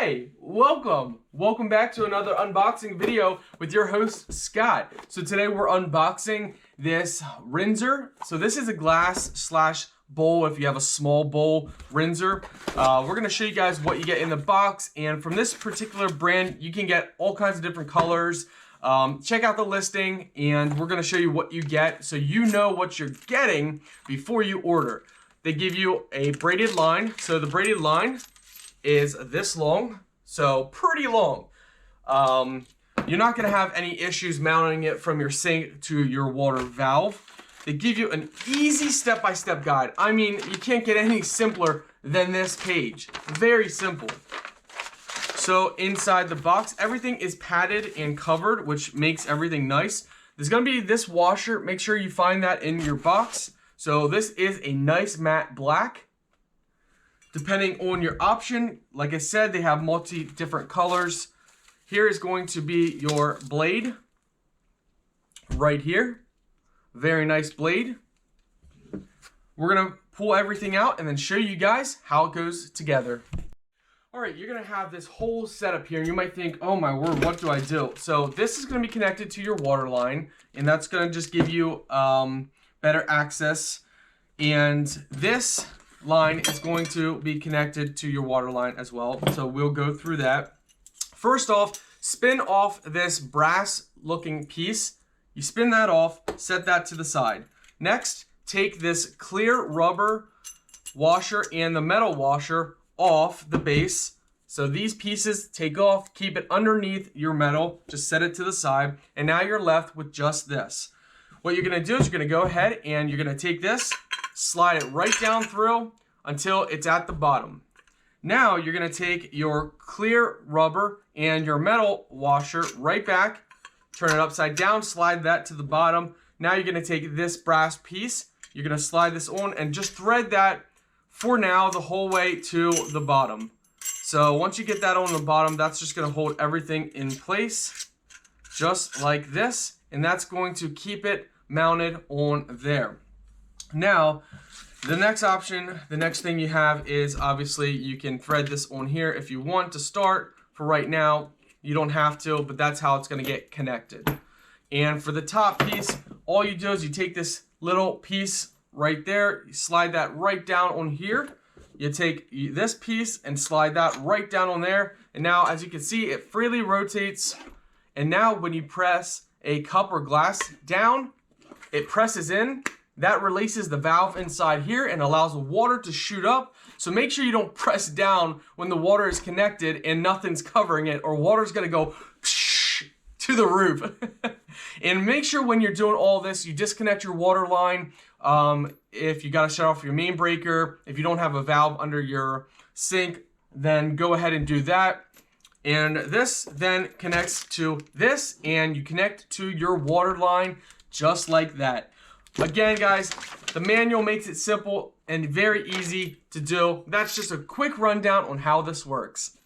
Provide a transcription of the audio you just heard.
Hey, welcome back to another unboxing video with your host Scott. So today we're unboxing this rinser. So this is a glass slash bowl if you have a small bowl rinser. We're gonna show you guys what you get in the box, and from this particular brand you can get all kinds of different colors. Check out the listing and we're gonna show you what you get so you know what you're getting before you order. They give you a braided line. So the braided line is this long, so pretty long. You're not gonna have any issues mounting it from your sink to your water valve. They give you an easy step-by-step guide. I mean, you can't get any simpler than this page. Very simple. So inside the box, everything is padded and covered, which makes everything nice. There's gonna be this washer. Make sure you find that in your box. So this is a nice matte black. Depending on your option, like I said, they have different colors. Here is going to be your blade right here. Very nice blade. We're gonna pull everything out and then show you guys how it goes together. All right, you're gonna have this whole setup here, and you might think, oh my word, what do I do? So this is gonna be connected to your water line, and that's gonna just give you better access. And this line is going to be connected to your water line as well, so we'll go through that. First off, spin off this brass looking piece. You spin that off, set that to the side. Next, take this clear rubber washer and the metal washer off the base. So these pieces take off, keep it underneath your metal, just set it to the side, and now you're left with just this. What you're gonna do is you're gonna go ahead and you're gonna take this, slide it right down through until it's at the bottom. Now you're gonna take your clear rubber and your metal washer right back, turn it upside down, slide that to the bottom. Now you're gonna take this brass piece, you're gonna slide this on and just thread that for now the whole way to the bottom. So once you get that on the bottom, that's just gonna hold everything in place, just like this, and that's going to keep it mounted on there. Now, the next option, the next thing you have is obviously you can thread this on here if you want to start. For right now, you don't have to, but that's how it's gonna get connected. And for the top piece, all you do is you take this little piece right there, you slide that right down on here. You take this piece and slide that right down on there. And now, as you can see, it freely rotates. And now when you press a cup or glass down, it presses in. That releases the valve inside here and allows the water to shoot up. So make sure you don't press down when the water is connected and nothing's covering it, or water's gonna go to the roof. And make sure when you're doing all this, you disconnect your water line. If you gotta shut off your main breaker, if you don't have a valve under your sink, then go ahead and do that. And this then connects to this, and you connect to your water line just like that. Again, guys, the manual makes it simple and very easy to do. That's just a quick rundown on how this works.